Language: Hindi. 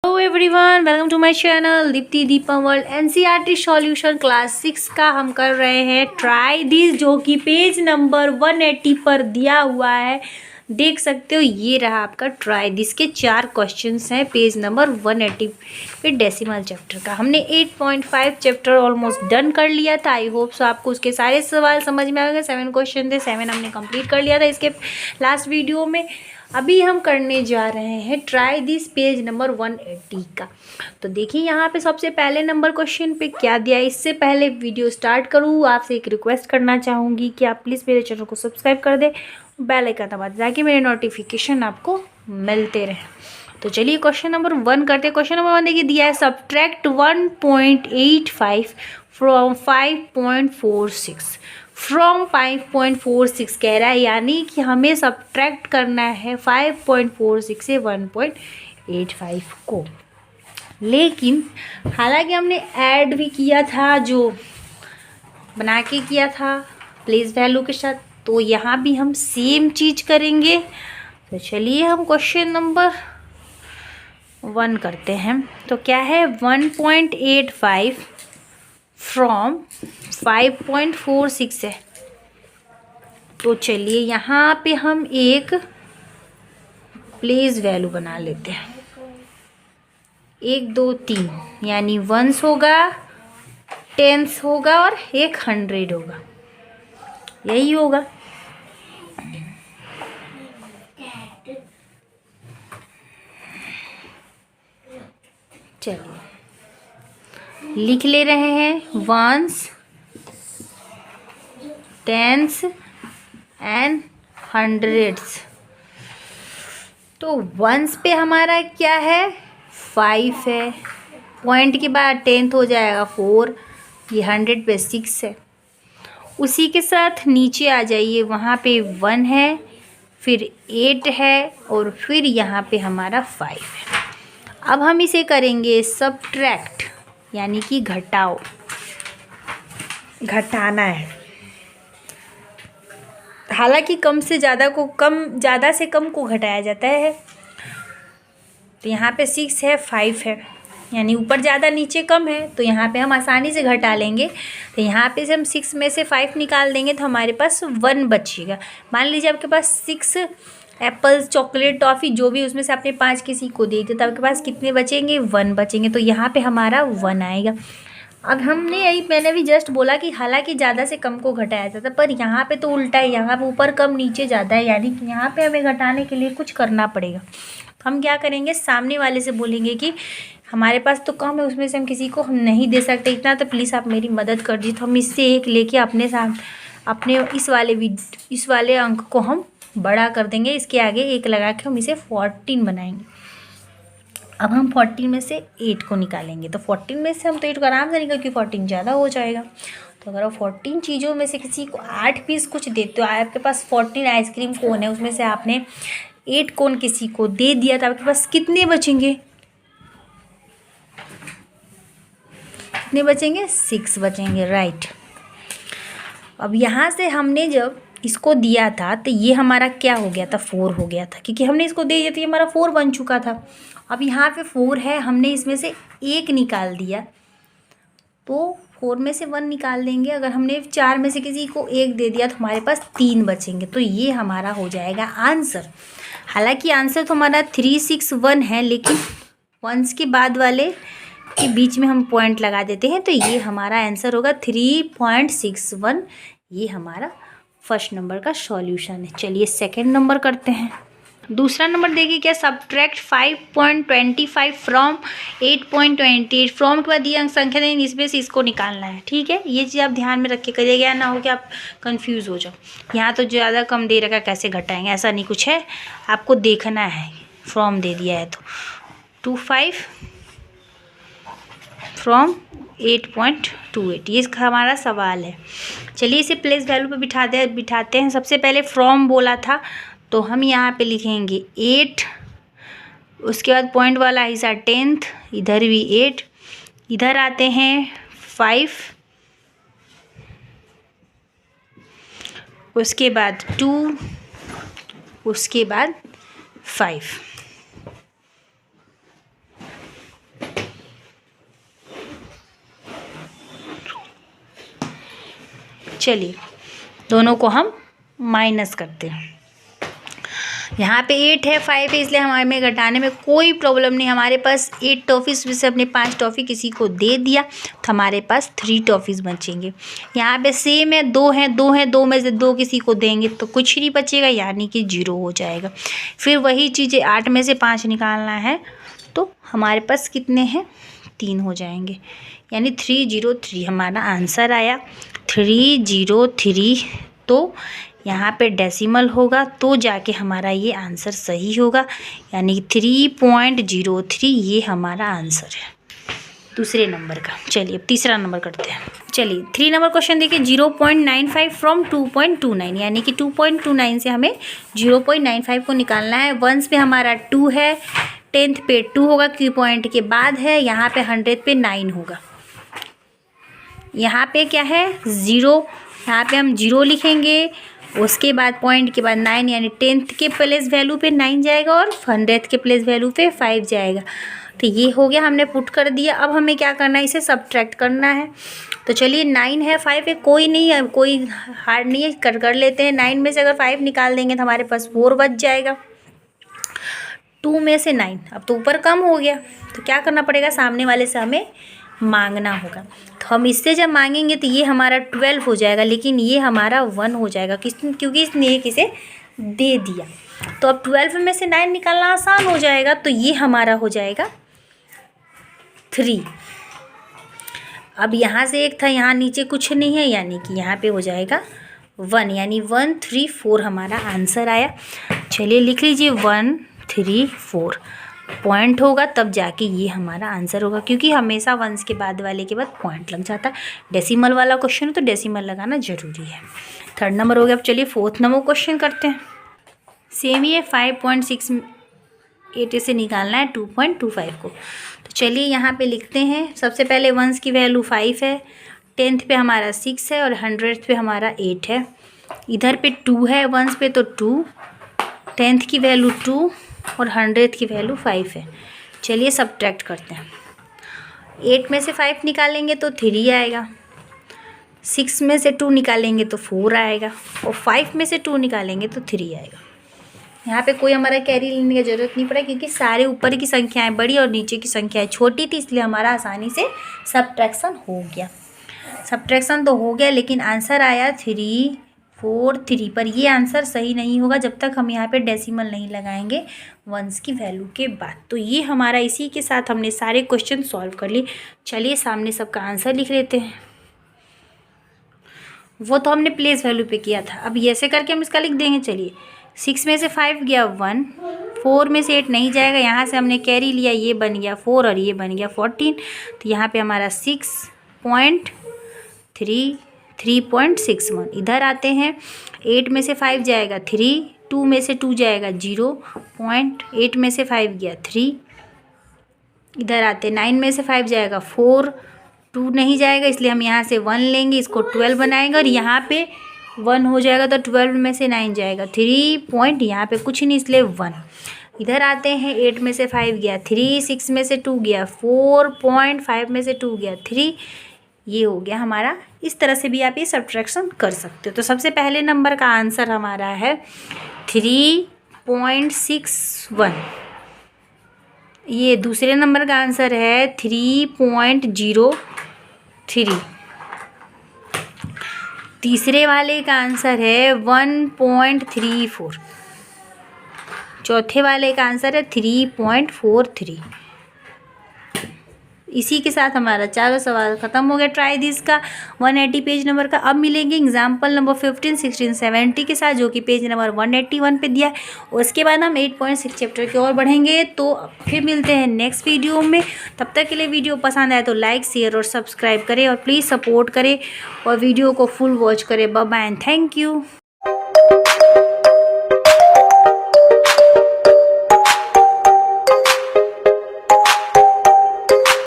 Hello everyone, welcome to my channel Deepti Deepa world. NCERT solution class 6 का हम कर रहे हैं ट्राई दिस, जो कि पेज नंबर 180 पर दिया हुआ है। देख सकते हो, ये रहा आपका ट्राई दिस के 4 क्वेश्चंस हैं पेज नंबर 180 पे डेसिमल चैप्टर का। हमने 8.5 चैप्टर ऑलमोस्ट डन कर लिया था। आई होप सो आपको उसके सारे सवाल समझ में आ गए। 7 क्वेश्चन थे, 7 हमने कंप्लीट कर लिया था इसके लास्ट वीडियो में। अभी हम करने जा रहे हैं ट्राई दिस पेज नंबर 180 का। तो देखिए यहाँ पे सबसे पहले नंबर क्वेश्चन पे क्या दिया है। इससे पहले वीडियो स्टार्ट करूँ, आपसे एक रिक्वेस्ट करना चाहूँगी कि आप प्लीज़ मेरे चैनल को सब्सक्राइब कर दें, बेल आइकन दबा दें ताकि मेरे नोटिफिकेशन आपको मिलते रहे। तो चलिए क्वेश्चन नंबर 1 करते हैं। क्वेश्चन नंबर 1 देखिए दिया है, सब्ट्रैक्ट 1.85 फ्रॉम 5.46। फ्रॉम 5.46 कह रहा है, यानी कि हमें सब्ट्रैक्ट करना है 5.46 से 1.85 को। लेकिन हालांकि हमने ऐड भी किया था, जो बना के किया था प्लेस वैल्यू के साथ, तो यहाँ भी हम सेम चीज़ करेंगे। तो चलिए हम क्वेश्चन नंबर 1 करते हैं। तो क्या है, 1.85 फ्रॉम 5.46 है। तो चलिए यहाँ पे हम एक प्लेस वैल्यू बना लेते हैं। 1 2 3 यानी 1s होगा, 10s होगा और एक 100 होगा। यही होगा। चलिए लिख ले रहे हैं 1s, 10s एंड 100s। तो 1s पे हमारा क्या है, 5 है। पॉइंट के बाद 10th हो जाएगा 4, ये 100 पे 6 है। उसी के साथ नीचे आ जाइए, वहाँ पे 1 है, फिर 8 है और फिर यहाँ पे हमारा 5 है। अब हम इसे करेंगे सब्ट्रैक्ट, यानी कि घटाओ, घटाना है। हालांकि कम से ज़्यादा को ज़्यादा से कम को घटाया जाता है। तो यहाँ पे 6 है, 5 है, यानी ऊपर ज़्यादा नीचे कम है, तो यहाँ पे हम आसानी से घटा लेंगे। तो यहाँ पे से हम 6 में से 5 निकाल देंगे तो हमारे पास 1 बचेगा। मान लीजिए आपके पास 6 एप्पल्स, चॉकलेट, टॉफ़ी जो भी, उसमें से आपने 5 किसी को दे दिया, तो आपके पास कितने बचेंगे, 1 बचेंगे। तो यहाँ पे हमारा 1 आएगा। अब हमने यही, मैंने भी जस्ट बोला कि हालांकि ज़्यादा से कम को घटाया जाता है, पर यहाँ पे तो उल्टा है, यहाँ पे ऊपर कम नीचे ज़्यादा है, यानी कि यहाँ पे हमें घटाने के लिए कुछ करना पड़ेगा। तो हम क्या करेंगे, सामने वाले से बोलेंगे कि हमारे पास तो कम है, उसमें से हम किसी को हम नहीं दे सकते इतना, तो प्लीज़ आप मेरी मदद कर दीजिए। तो हम इससे एक लेके अपने साथ अपने इस वाले अंक को हम बड़ा कर देंगे। इसके आगे एक लगा के हम इसे 14 बनाएंगे। अब हम 14 में से 8 को निकालेंगे। तो 14 में से हम तो 8 को आराम से निकाल, क्योंकि 14 ज़्यादा हो जाएगा। तो अगर आप 14 चीज़ों में से किसी को 8 पीस कुछ देते हो, आपके पास 14 आइसक्रीम कोन है, उसमें से आपने 8 कोन किसी को दे दिया, तो आपके पास कितने बचेंगे, कितने बचेंगे, 6 बचेंगे, राइट। अब यहाँ से हमने जब इसको दिया था तो ये हमारा क्या हो गया था, 4 हो गया था, क्योंकि हमने इसको दे दिया था, ये हमारा 4 बन चुका था। अब यहाँ पे 4 है, हमने इसमें से 1 निकाल दिया, तो 4 में से 1 निकाल देंगे। अगर हमने 4 में से किसी को 1 दे दिया तो हमारे पास 3 बचेंगे। तो ये हमारा हो जाएगा आंसर। हालांकि आंसर तो हमारा 361 है, लेकिन 1s के बाद वाले के बीच में हम पॉइंट लगा देते हैं, तो ये हमारा आंसर होगा 3.61। ये हमारा फर्स्ट नंबर का सॉल्यूशन है। चलिए सेकंड नंबर करते हैं। दूसरा नंबर देखिए क्या, सब्ट्रैक्ट 5.25 फ्रॉम 8.28। फ्रॉम के बाद ये अंक संख्या नहीं, इसमें से इसको निकालना है। ठीक है, ये चीज़ आप ध्यान में रख के करिएगा, ना हो कि आप कंफ्यूज हो जाओ। यहाँ तो ज़्यादा कम दे रखा, कैसे घटाएंगे, ऐसा नहीं कुछ है, आपको देखना है। फ्रॉम दे दिया है तो 25 फ्रॉम 8.28, ये हमारा सवाल है। चलिए इसे प्लेस वैल्यू पे बिठाते हैं। सबसे पहले फ्रॉम बोला था, तो हम यहाँ पे लिखेंगे 8, उसके बाद पॉइंट वाला हिस्सा 10th, इधर भी 8, इधर आते हैं 5, उसके बाद 2, उसके बाद 5। चलिए दोनों को हम माइनस करते हैं। यहाँ पे 8 है, 5 है, इसलिए हमें घटाने में कोई प्रॉब्लम नहीं। हमारे पास 8 टॉफ़ीज़ में से अपने 5 टॉफ़ी किसी को दे दिया तो हमारे पास 3 टॉफ़ीज़ बचेंगे। यहाँ पे सेम है, 2 हैं, 2 हैं, 2 में से 2 किसी को देंगे तो कुछ नहीं बचेगा, यानी कि 0 हो जाएगा। फिर वही चीज़ें 8 में से 5 निकालना है तो हमारे पास कितने हैं, 3 हो जाएंगे, यानी 303 हमारा आंसर आया 303। तो यहाँ पे डेसिमल होगा तो जाके हमारा ये आंसर सही होगा, यानी 3.03 ये हमारा आंसर है दूसरे नंबर का। चलिए अब तीसरा नंबर करते हैं। चलिए 3 नंबर क्वेश्चन देखिए, 0.95 फ्रॉम 2.29, यानी कि 2.29 से हमें 0.95 को निकालना है। वंस पे हमारा 2 है, 10th पे 2 होगा क्योंकि पॉइंट के बाद है, यहाँ पे 100th पे 9 होगा। यहाँ पे क्या है 0, यहाँ पे हम 0 लिखेंगे, उसके बाद पॉइंट के बाद 9, यानी 10th के प्लेस वैल्यू पे 9 जाएगा और 100th के प्लेस वैल्यू पे 5 जाएगा। तो ये हो गया, हमने पुट कर दिया। अब हमें क्या करना है, इसे सब्ट्रैक्ट करना है। तो चलिए 9 है, 5 है, कोई नहीं है, कोई हार्ड नहीं है, कर लेते हैं। 9 में से अगर 5 निकाल देंगे तो हमारे पास 4 बच जाएगा। 2 में से 9, अब तो ऊपर कम हो गया तो क्या करना पड़ेगा, सामने वाले से हमें मांगना होगा। तो हम इससे जब मांगेंगे तो ये हमारा 12 हो जाएगा, लेकिन ये हमारा 1 हो जाएगा क्योंकि इसने किसे दे दिया। तो अब 12 में से 9 निकालना आसान हो जाएगा, तो ये हमारा हो जाएगा 3। अब यहाँ से 1 था, यहाँ नीचे कुछ नहीं है, यानी कि यहाँ पे हो जाएगा 1, यानी 134 हमारा आंसर आया। चलिए लिख लीजिए 134 पॉइंट होगा तब जाके ये हमारा आंसर होगा, क्योंकि हमेशा वंस के बाद वाले के बाद पॉइंट लग जाता है। डेसिमल वाला क्वेश्चन है तो डेसिमल लगाना ज़रूरी है। 3rd नंबर हो गया। अब चलिए 4th नंबर क्वेश्चन करते हैं। सेम ही है, 5.68 से निकालना है 2.25 को। तो चलिए यहाँ पे लिखते हैं। सबसे पहले वंस की वैल्यू 5 है, 10th पे हमारा 6 है और 100th पे हमारा 8 है। इधर पे 2 है, वंस पे तो 2, 10th की वैल्यू 2 और 100th की वैल्यू 5 है। चलिए सब्ट्रैक्ट करते हैं। 8 में से 5 निकालेंगे तो 3 आएगा, 6 में से 2 निकालेंगे तो 4 आएगा और 5 में से 2 निकालेंगे तो 3 आएगा। यहाँ पे कोई हमारा कैरी लेने की ज़रूरत नहीं पड़ा, क्योंकि सारे ऊपर की संख्याएं बड़ी और नीचे की संख्याएं छोटी थी, इसलिए हमारा आसानी से सब्ट्रैक्शन हो गया। सब्ट्रैक्शन तो हो गया, लेकिन आंसर आया 343। पर ये आंसर सही नहीं होगा जब तक हम यहाँ पे डेसिमल नहीं लगाएंगे वंस की वैल्यू के बाद। तो ये हमारा, इसी के साथ हमने सारे क्वेश्चन सॉल्व कर लिए। चलिए सामने सबका आंसर लिख लेते हैं। वो तो हमने प्लेस वैल्यू पे किया था, अब ऐसे करके हम इसका लिख देंगे। चलिए 6 में से 5 गया 1, 4 में से 8 नहीं जाएगा, यहाँ से हमने कैरी लिया, ये बन गया 4 और ये बन गया 14। तो यहाँ पे हमारा 3.61। इधर आते हैं, 8 में से 5 जाएगा 3, 2 में से 2 जाएगा 0, 8 में से 5 गया 3। इधर आते 9 में से 5 जाएगा 4, 2 नहीं जाएगा इसलिए हम यहाँ से 1 लेंगे, इसको 12 बनाएंगे और यहाँ पे 1 हो जाएगा तो 12 में से 9 जाएगा 3 यहाँ पे कुछ नहीं इसलिए 1। इधर आते हैं, 8 में से 5 गया 3, 6 में से 2 गया 4, 5 में से 2 गया 3, ये हो गया हमारा। इस तरह से भी आप ये सब्ट्रैक्शन कर सकते हो। तो सबसे पहले नंबर का आंसर हमारा है 3.61। ये दूसरे नंबर का आंसर है 3.03। तीसरे वाले का आंसर है 1.34। चौथे वाले का आंसर है 3.43। इसी के साथ हमारा चारों सवाल ख़त्म हो गया ट्राई दिस का 180 पेज नंबर का। अब मिलेंगे एग्जाम्पल नंबर 15, 16, 70 के साथ, जो कि पेज नंबर 181 पे दिया है। उसके बाद हम 8.6 चैप्टर की ओर बढ़ेंगे। तो फिर मिलते हैं नेक्स्ट वीडियो में। तब तक के लिए वीडियो पसंद आए तो लाइक, शेयर और सब्सक्राइब करें और प्लीज़ सपोर्ट करें और वीडियो को फुल वॉच करें। Bye bye and thank you.